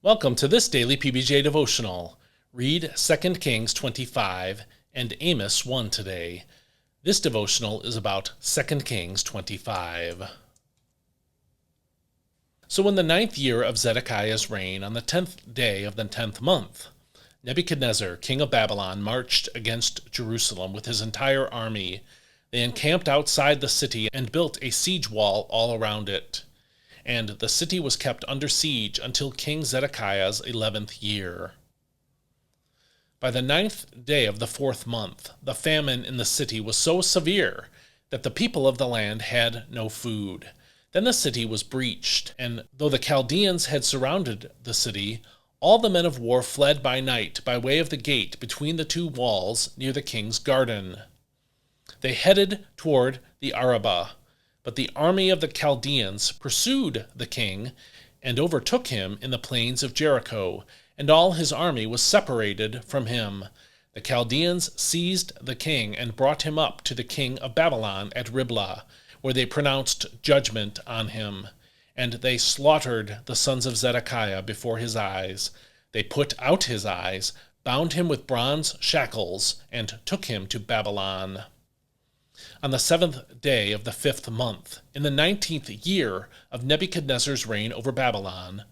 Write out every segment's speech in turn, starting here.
Welcome to this daily PBJ devotional. Read 2 Kings 25 and Amos 1 today. This devotional is about 2 Kings 25. So in the 9th year of Zedekiah's reign, on the 10th day of the 10th month, Nebuchadnezzar, king of Babylon, marched against Jerusalem with his entire army. They encamped outside the city and built a siege wall all around it. And the city was kept under siege until King Zedekiah's 11th year. By the 9th day of the 4th month, the famine in the city was so severe that the people of the land had no food. Then the city was breached, and though the Chaldeans had surrounded the city, all the men of war fled by night by way of the gate between the two walls near the king's garden. They headed toward the Arabah. But the army of the Chaldeans pursued the king and overtook him in the plains of Jericho, and all his army was separated from him. The Chaldeans seized the king and brought him up to the king of Babylon at Riblah, where they pronounced judgment on him. And they slaughtered the sons of Zedekiah before his eyes. They put out his eyes, bound him with bronze shackles, and took him to Babylon. On the 7th day of the 5th month, in the 19th year of Nebuchadnezzar's reign over Babylon,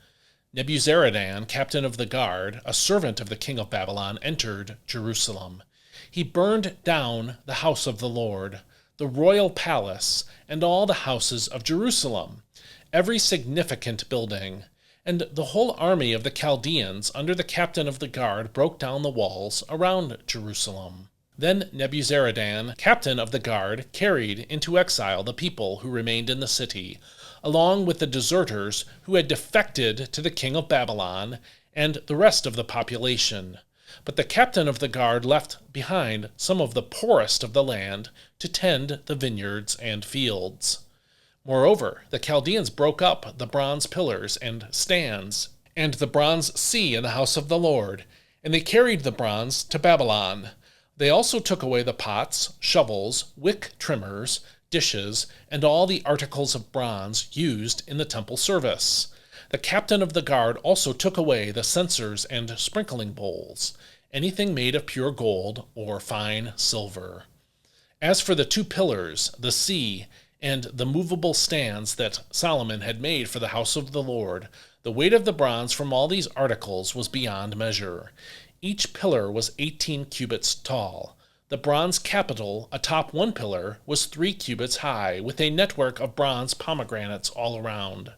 Nebuzaradan, captain of the guard, a servant of the king of Babylon, entered Jerusalem. He burned down the house of the Lord, the royal palace, and all the houses of Jerusalem, every significant building. And the whole army of the Chaldeans, under the captain of the guard, broke down the walls around Jerusalem. Then Nebuzaradan, captain of the guard, carried into exile the people who remained in the city, along with the deserters who had defected to the king of Babylon and the rest of the population. But the captain of the guard left behind some of the poorest of the land to tend the vineyards and fields. Moreover, the Chaldeans broke up the bronze pillars and stands, and the bronze sea in the house of the Lord, and they carried the bronze to Babylon. They also took away the pots, shovels, wick trimmers, dishes, and all the articles of bronze used in the temple service. The captain of the guard also took away the censers and sprinkling bowls, anything made of pure gold or fine silver. As for the 2 pillars, the sea, and the movable stands that Solomon had made for the house of the Lord, the weight of the bronze from all these articles was beyond measure. Each pillar was 18 cubits tall. The bronze capital atop one pillar was 3 cubits high, with a network of bronze pomegranates all around.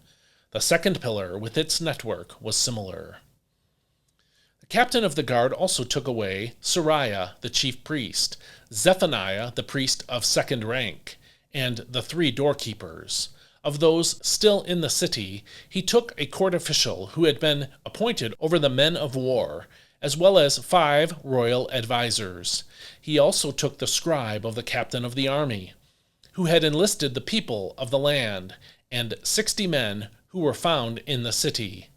The second pillar, with its network, was similar. The captain of the guard also took away Seraiah, the chief priest, Zephaniah, the priest of second rank, and the 3 doorkeepers. Of those still in the city, he took a court official who had been appointed over the men of war, as well as 5 royal advisers. He also took the scribe of the captain of the army, who had enlisted the people of the land, and 60 men who were found in the city.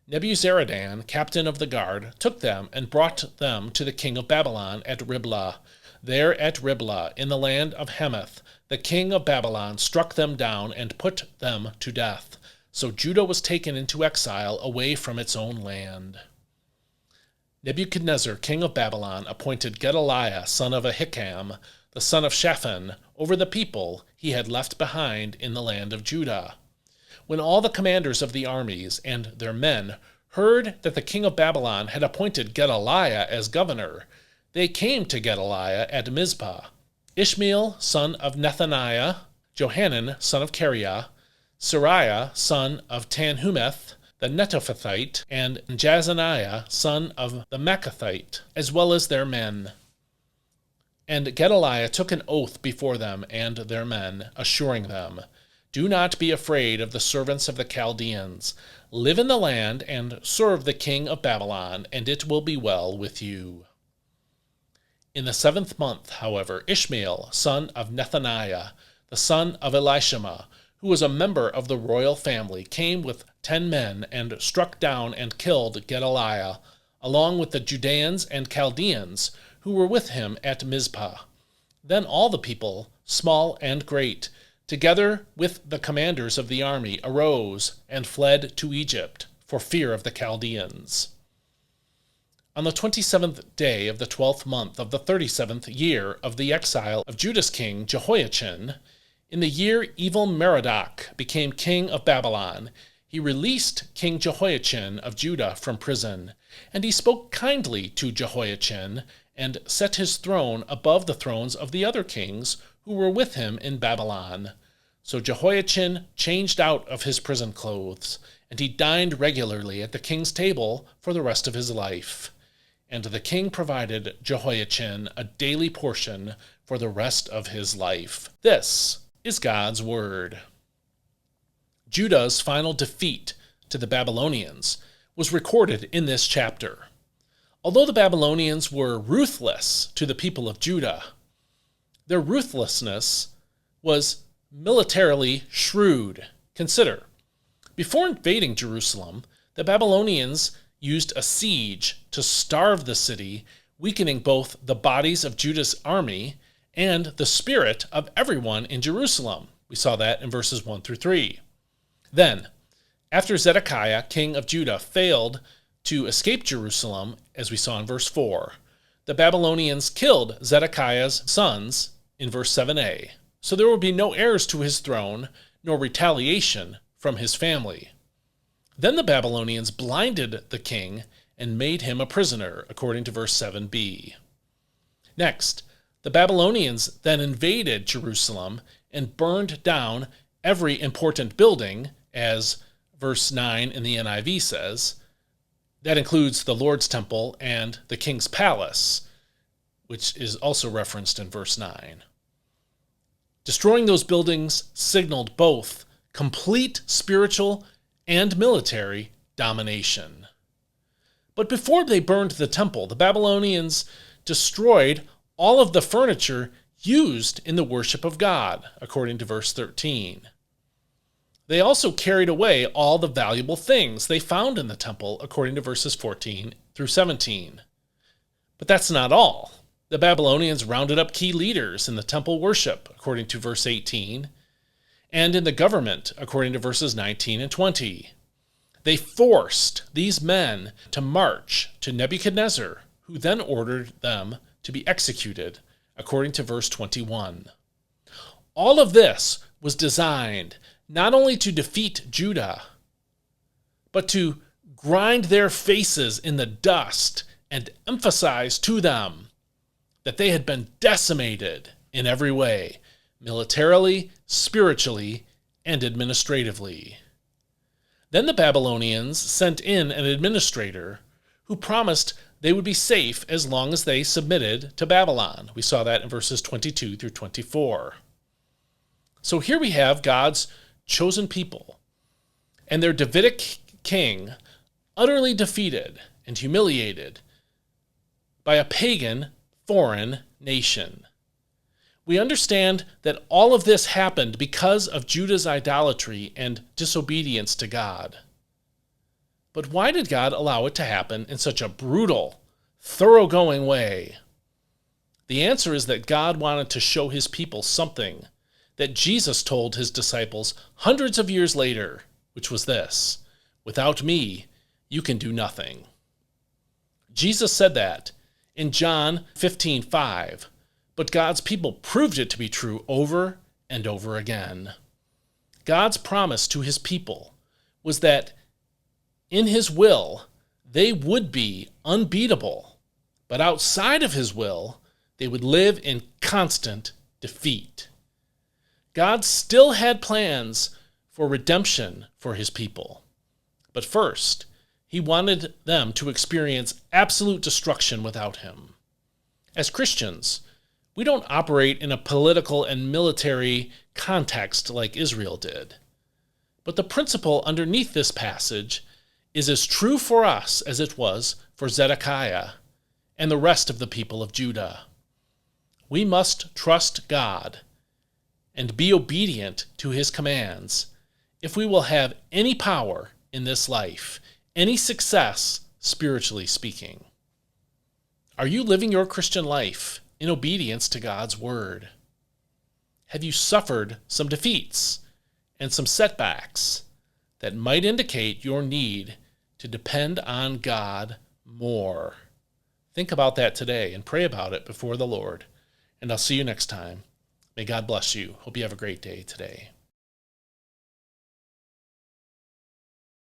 Nebuzaradan, captain of the guard, took them and brought them to the king of Babylon at Riblah. There at Riblah, in the land of Hamath, the king of Babylon struck them down and put them to death. So Judah was taken into exile away from its own land. Nebuchadnezzar, king of Babylon, appointed Gedaliah, son of Ahikam, the son of Shaphan, over the people he had left behind in the land of Judah. When all the commanders of the armies and their men heard that the king of Babylon had appointed Gedaliah as governor, they came to Gedaliah at Mizpah. Ishmael, son of Nethaniah, Johanan, son of Kareah, Seraiah, son of Tanhumeth, the Netophathite, and Jazaniah, son of the Maacathite, as well as their men. And Gedaliah took an oath before them and their men, assuring them, "Do not be afraid of the servants of the Chaldeans. Live in the land and serve the king of Babylon, and it will be well with you." In the 7th month, however, Ishmael, son of Nethaniah, the son of Elishama, who was a member of the royal family, came with 10 men and struck down and killed Gedaliah, along with the Judeans and Chaldeans who were with him at Mizpah. Then all the people, small and great, together with the commanders of the army, arose and fled to Egypt, for fear of the Chaldeans. On the 27th day of the 12th month of the 37th year of the exile of Judah's king Jehoiachin, in the year Evil-Merodach became king of Babylon, he released King Jehoiachin of Judah from prison, and he spoke kindly to Jehoiachin, and set his throne above the thrones of the other kings who were with him in Babylon. So Jehoiachin changed out of his prison clothes, and he dined regularly at the king's table for the rest of his life. And the king provided Jehoiachin a daily portion for the rest of his life. This is God's word. Judah's final defeat to the Babylonians was recorded in this chapter. Although the Babylonians were ruthless to the people of Judah, their ruthlessness was militarily shrewd. Consider, before invading Jerusalem, the Babylonians used a siege to starve the city, weakening both the bodies of Judah's army and the spirit of everyone in Jerusalem. We saw that in verses 1 through 3. Then, after Zedekiah, king of Judah, failed to escape Jerusalem, as we saw in verse 4, the Babylonians killed Zedekiah's sons in verse 7a. So there will be no heirs to his throne, nor retaliation from his family. Then the Babylonians blinded the king and made him a prisoner, according to verse 7b. Next, the Babylonians then invaded Jerusalem and burned down every important building, as verse 9 in the NIV says. That includes the Lord's temple and the king's palace, which is also referenced in verse 9. Destroying those buildings signaled both complete spiritual and military domination. But before they burned the temple, the Babylonians destroyed all of the furniture used in the worship of God, according to verse 13. They also carried away all the valuable things they found in the temple, according to verses 14 through 17. But that's not all. The Babylonians rounded up key leaders in the temple worship, according to verse 18, and in the government, according to verses 19 and 20. They forced these men to march to Nebuchadnezzar, who then ordered them to be executed, according to verse 21. All of this was designed not only to defeat Judah, but to grind their faces in the dust and emphasize to them that they had been decimated in every way, militarily, spiritually, and administratively. Then the Babylonians sent in an administrator who promised they would be safe as long as they submitted to Babylon. We saw that in verses 22 through 24. So here we have God's chosen people and their Davidic king utterly defeated and humiliated by a pagan foreign nation. We understand that all of this happened because of Judah's idolatry and disobedience to God. But why did God allow it to happen in such a brutal, thoroughgoing way? The answer is that God wanted to show his people something that Jesus told his disciples hundreds of years later, which was this: without me, you can do nothing. Jesus said that in John 15:5, but God's people proved it to be true over and over again. God's promise to his people was that in his will, they would be unbeatable, but outside of his will, they would live in constant defeat. God still had plans for redemption for his people, but first, he wanted them to experience absolute destruction without him. As Christians, we don't operate in a political and military context like Israel did. But the principle underneath this passage is as true for us as it was for Zedekiah and the rest of the people of Judah. We must trust God and be obedient to his commands if we will have any power in this life, any success, spiritually speaking. Are you living your Christian life in obedience to God's word? Have you suffered some defeats and some setbacks that might indicate your need to depend on God more. Think about that today and pray about it before the Lord. And I'll see you next time. May God bless you. Hope you have a great day today.